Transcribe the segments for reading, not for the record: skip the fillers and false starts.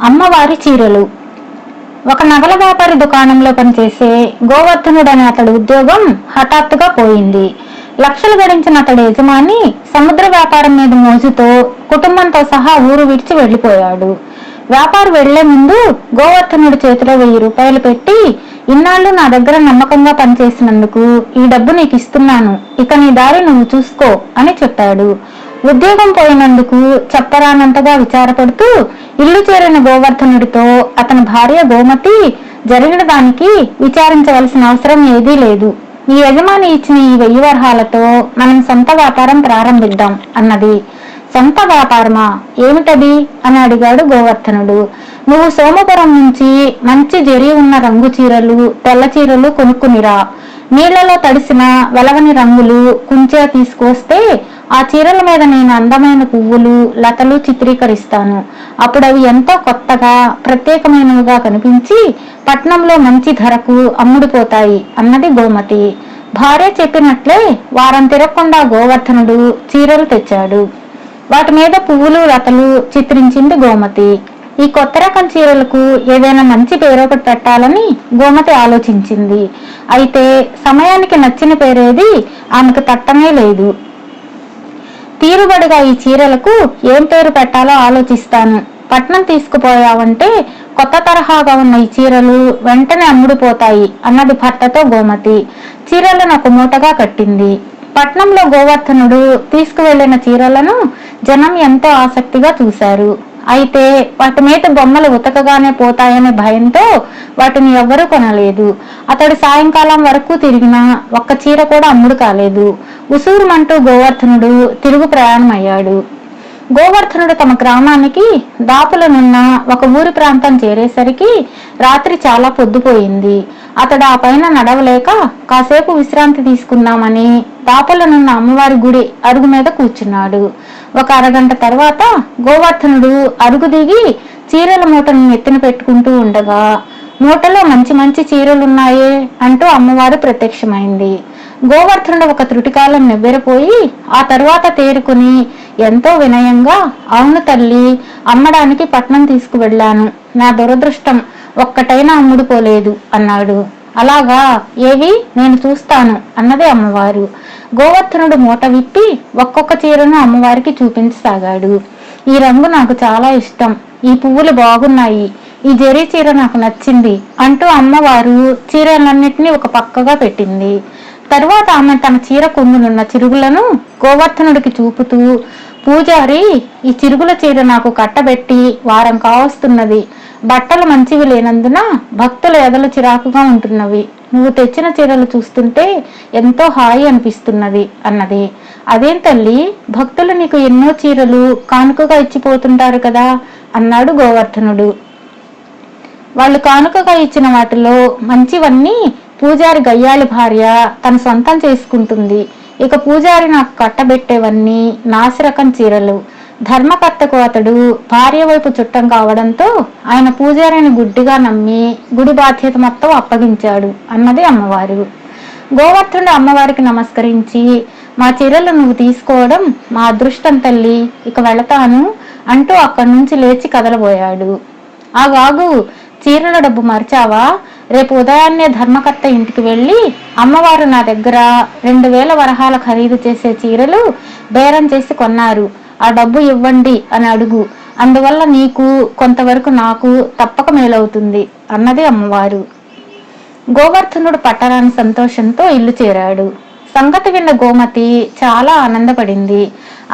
అమ్మవారి చీరలు. ఒక నగల వ్యాపారి దుకాణంలో పనిచేసే గోవర్ధనుడనే అతడి ఉద్యోగం హఠాత్తుగా పోయింది. లక్షలు గడించిన అతడి యజమాని సముద్ర వ్యాపారం మీద మోజుతో కుటుంబంతో సహా ఊరు విడిచి వెళ్లిపోయాడు. వ్యాపారి వెళ్లే ముందు గోవర్ధనుడి చేతిలో 1000 రూపాయలు పెట్టి, ఇన్నాళ్ళు నా దగ్గర నమ్మకంగా పనిచేసినందుకు ఈ డబ్బు నీకు ఇస్తున్నాను, ఇక నీ దారి నువ్వు చూసుకో అని చెప్పాడు. ఉద్యోగం పోయినందుకు చెప్పరానంతగా విచారపడుతూ ఇల్లు చేరిన గోవర్ధనుడితో అతని భార్య గోమతి, జరిగిన దానికి విచారించవలసిన అవసరం ఏదీ లేదు. ఈ యజమాని ఇచ్చిన ఈ 1000 వరహాలతో మనం సొంత వ్యాపారం ప్రారంభిద్దాం అన్నది. సొంత వ్యాపారమా, ఏమిటది అని అడిగాడు గోవర్ధనుడు. నువ్వు సోమపురం నుంచి మంచి జరి ఉన్న రంగు చీరలు, తెల్ల చీరలు కొనుక్కునిరా. నీళ్లలో తడిసిన వెలవని రంగులు కుంచే తీసుకొస్తే ఆ చీరల మీద నేను అందమైన పువ్వులు, లతలు చిత్రీకరిస్తాను. అప్పుడు అవి ఎంతో కొత్తగా ప్రత్యేకమైనవిగా కనిపించి పట్నంలో మంచి ధరకు అమ్ముడుపోతాయి అన్నది గోమతి. భార్య చెప్పినట్లే వారం తిరగకుండా గోవర్ధనుడు చీరలు తెచ్చాడు. వాటి మీద పువ్వులు, లతలు చిత్రించింది గోమతి. ఈ కొత్త రకం చీరలకు ఏదైనా మంచి పేరొకటి పెట్టాలని గోమతి ఆలోచించింది. అయితే సమయానికి నచ్చిన పేరేది ఆమెకు తట్టనే లేదు. తీరుబడిగా ఈ చీరలకు ఏం పేరు పెట్టాలో ఆలోచిస్తాను. పట్నం తీసుకుపోయావంటే కొత్త తరహాగా ఉన్న ఈ చీరలు వెంటనే అమ్ముడుపోతాయి అన్నది భర్తతో గోమతి. చీరలను ఒక మూటగా కట్టింది. పట్నంలో గోవర్ధనుడు తీసుకువెళ్లిన చీరలను జనం ఎంతో ఆసక్తిగా చూశారు. అయితే వాటి మీద బొమ్మలు ఉతకగానే పోతాయనే భయంతో వాటిని ఎవ్వరూ కొనలేదు. అతడు సాయంకాలం వరకు తిరిగినా ఒక్క చీర కూడా అమ్ముడు కాలేదు. ఉసూరుమంటూ గోవర్ధనుడు తిరుగు ప్రయాణం అయ్యాడు. గోవర్ధనుడు తమ గ్రామానికి దాపులనున్న ఒక ఊరి ప్రాంతం చేరేసరికి రాత్రి చాలా పొద్దుపోయింది. అతడు ఆ పైన నడవలేక కాసేపు విశ్రాంతి తీసుకుందామని దాపులనున్న అమ్మవారి గుడి అరుగు మీద కూర్చున్నాడు. ఒక అరగంట తర్వాత గోవర్ధనుడు అరుగు దిగి చీరల మూటను నెత్తిన పెట్టుకుంటూ ఉండగా, మూటలో మంచి మంచి చీరలున్నాయే అంటూ అమ్మవారు ప్రత్యక్షమైంది. గోవర్ధనుడు ఒక త్రుటికాలం నివ్వెరపోయి ఆ తరువాత తేరుకుని ఎంతో వినయంగా, అవును తల్లి, అమ్మడానికి పట్నం తీసుకువెళ్లాను. నా దురదృష్టం ఒక్కటైనా అమ్ముడుపోలేదు అన్నాడు. అలాగా, ఏవి, నేను చూస్తాను అన్నది అమ్మవారు. గోవర్ధనుడు మూట విప్పి ఒక్కొక్క చీరను అమ్మవారికి చూపించసాగాడు. ఈ రంగు నాకు చాలా ఇష్టం, ఈ పువ్వులు బాగున్నాయి, ఈ జరీ చీర నాకు నచ్చింది అంటూ అమ్మవారు చీరలన్నిటినీ ఒక పక్కగా పెట్టింది. తరువాత ఆమె తన చీర కొంగునున్న చిరుగులను గోవర్ధనుడికి చూపుతూ, పూజారి, ఈ చిరుగుల చీర నాకు కట్టబెట్టి వారం కావస్తున్నది. బట్టలు మంచివి లేనందున భక్తుల ఎదలు చిరాకుగా ఉంటున్నవి. నువ్వు తెచ్చిన చీరలు చూస్తుంటే ఎంతో హాయి అనిపిస్తున్నది అన్నది. అదేం తల్లి, భక్తులు నీకు ఎన్నో చీరలు కానుకగా ఇచ్చిపోతుంటారు కదా అన్నాడు గోవర్ధనుడు. వాళ్ళు కానుకగా ఇచ్చిన వాటిలో మంచివన్నీ పూజారి గయ్యాళి భార్య తన సొంతం చేసుకుంటుంది. ఇక పూజారి నాకు కట్టబెట్టేవన్నీ నాసిరకం చీరలు. ధర్మకర్తకు అతడు భార్య వైపు చుట్టం కావడంతో ఆయన పూజారిని గుడ్డిగా నమ్మి గుడి బాధ్యత మొత్తం అప్పగించాడు అన్నది అమ్మవారు. గోవర్ధనుడు అమ్మవారికి నమస్కరించి, మా చీరలు నువ్వు తీసుకోవడం మా అదృష్టం తల్లి, ఇక వెళతాను అంటూ అక్కడి నుంచి లేచి కదలబోయాడు. ఆగాగు, చీరల డబ్బు మర్చావా? రేపు ఉదయాన్నే ధర్మకర్త ఇంటికి వెళ్ళి అమ్మవారు నా దగ్గర 2000 వరహాల ఖరీదు చేసే చీరలు బేరం చేసి కొన్నారు, ఆ డబ్బు ఇవ్వండి అని అడుగు. అందువల్ల నీకు కొంతవరకు నాకు తప్పక మేలవుతుంది అన్నది అమ్మవారు. గోవర్ధనుడు పట్టరాని సంతోషంతో ఇల్లు చేరాడు. సంగతి విన్న గోమతి చాలా ఆనందపడింది.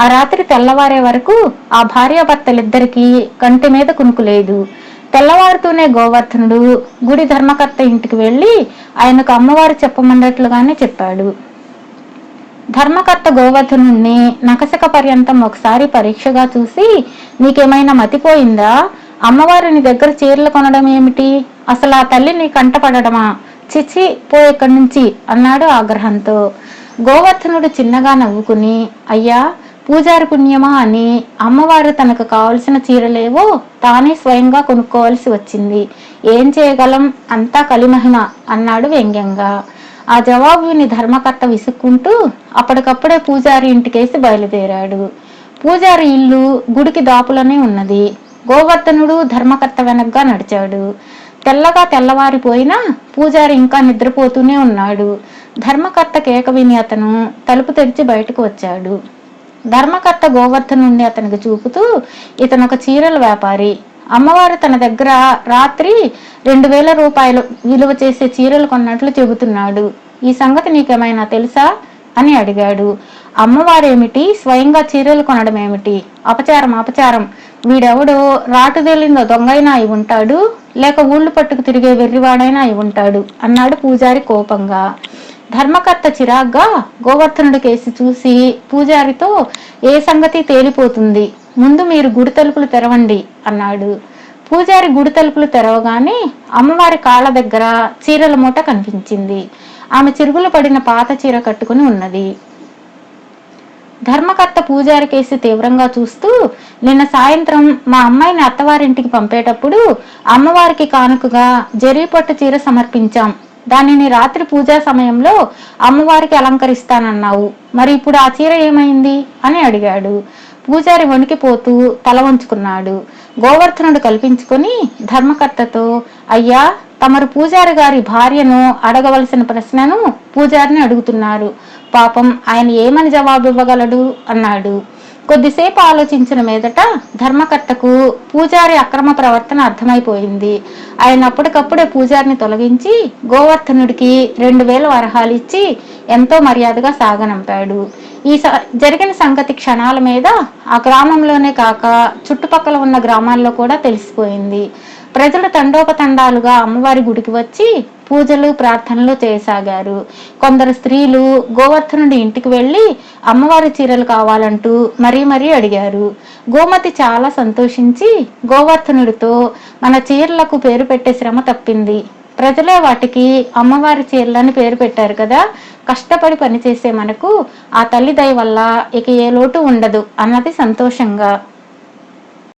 ఆ రాత్రి తెల్లవారే వరకు ఆ భార్యాభర్తలిద్దరికీ కంటి మీద కునుకులేదు. తెల్లవారుతూనే గోవర్ధనుడు గుడి ధర్మకర్త ఇంటికి వెళ్ళి ఆయనకు అమ్మవారు చెప్పమన్నట్లుగానే చెప్పాడు. ధర్మకర్త గోవర్ధనుడిని నకసక పర్యంతం ఒకసారి పరీక్షగా చూసి, నీకేమైనా మతిపోయిందా? అమ్మవారిని దగ్గర చీరలు కొనడం ఏమిటి? అసలు ఆ తల్లి నీ కంటపడమా? చిచి, పో ఇక్కడి నుంచి అన్నాడు ఆగ్రహంతో. గోవర్ధనుడు చిన్నగా నవ్వుకుని, అయ్యా, పూజారి పుణ్యమా అని అమ్మవారు తనకు కావలసిన చీరలేవో తానే స్వయంగా కొనుక్కోవలసి వచ్చింది. ఏం చేయగలం, అంతా కలిమహిమ అన్నాడు వ్యంగ్యంగా. ఆ జవాబు విని ధర్మకర్త విసుక్కుంటూ అప్పటికప్పుడే పూజారి ఇంటికేసి బయలుదేరాడు. పూజారి ఇల్లు గుడికి దాపులోనే ఉన్నది. గోవర్ధనుడు ధర్మకర్త వెనక్గా నడిచాడు. తెల్లగా తెల్లవారిపోయినా పూజారి ఇంకా నిద్రపోతూనే ఉన్నాడు. ధర్మకర్త కేక విని అతను తలుపు తెరిచి బయటకు వచ్చాడు. ధర్మకర్త గోవర్ధనుడిని అతనికి చూపుతూ, ఇతను ఒక చీరల వ్యాపారి. అమ్మవారు తన దగ్గర రాత్రి 2000 రూపాయలు విలువ చేసే చీరలు కొన్నట్లు చెబుతున్నాడు. ఈ సంగతి నీకేమైనా తెలుసా అని అడిగాడు. అమ్మవారేమిటి, స్వయంగా చీరలు కొనడం ఏమిటి? అపచారం అపచారం. వీడెవడో రాటుదేలిందో దొంగైనా అయి ఉంటాడు, లేక ఊళ్ళు పట్టుకు తిరిగే వెర్రివాడైనా అయి ఉంటాడు అన్నాడు పూజారి కోపంగా. ధర్మకర్త చిరాగ్గా గోవర్ధనుడి కేసి చూసి పూజారితో, ఏ సంగతి తేలిపోతుంది, ముందు మీరు గుడి తలుపులు తెరవండి అన్నాడు. పూజారి గుడి తలుపులు తెరవగానే అమ్మవారి కాళ్ళ దగ్గర చీరల మూట కనిపించింది. ఆమె చిరుగులు పడిన పాత చీర కట్టుకుని ఉన్నది. ధర్మకర్త పూజారి కేసి తీవ్రంగా చూస్తూ, నిన్న సాయంత్రం మా అమ్మాయిని అత్తవారింటికి పంపేటప్పుడు అమ్మవారికి కానుకగా జరీపట్టు చీర సమర్పించాం. దానిని రాత్రి పూజా సమయంలో అమ్మవారికి అలంకరిస్తానన్నావు. మరి ఇప్పుడు ఆ చీర ఏమైంది అని అడిగాడు. పూజారి వణికిపోతూ తల వంచుకున్నాడు. గోవర్ధనుడు కల్పించుకొని ధర్మకర్తతో, అయ్యా, తమరు పూజారి గారి భార్యను అడగవలసిన ప్రశ్నను పూజారిని అడుగుతున్నారు. పాపం ఆయన ఏమని జవాబు ఇవ్వగలడు అన్నాడు. కొద్దిసేపు ఆలోచించిన మీదట ధర్మకర్తకు పూజారి అక్రమ ప్రవర్తన అర్థమైపోయింది. ఆయన అప్పటికప్పుడే పూజారిని తొలగించి గోవర్ధనుడికి 2000 వరహాలు ఇచ్చి ఎంతో మర్యాదగా సాగనంపాడు. ఈ జరిగిన సంగతి క్షణాల మీద ఆ గ్రామంలోనే కాక చుట్టుపక్కల ఉన్న గ్రామాల్లో కూడా తెలిసిపోయింది. ప్రజలు తండోపతండాలుగా అమ్మవారి గుడికి వచ్చి పూజలు ప్రార్థనలు చేయసాగారు. కొందరు స్త్రీలు గోవర్ధనుడి ఇంటికి వెళ్లి అమ్మవారి చీరలు కావాలంటూ మరీ అడిగారు. గోమతి చాలా సంతోషించి గోవర్ధనుడితో, మన చీరలకు పేరు పెట్టే శ్రమ తప్పింది. ప్రజలే వాటికి అమ్మవారి చీరలని పేరు పెట్టారు కదా, కష్టపడి పనిచేసే మనకు ఆ తల్లి దయ వల్ల ఇక ఏ లోటు ఉండదు అన్నది సంతోషంగా.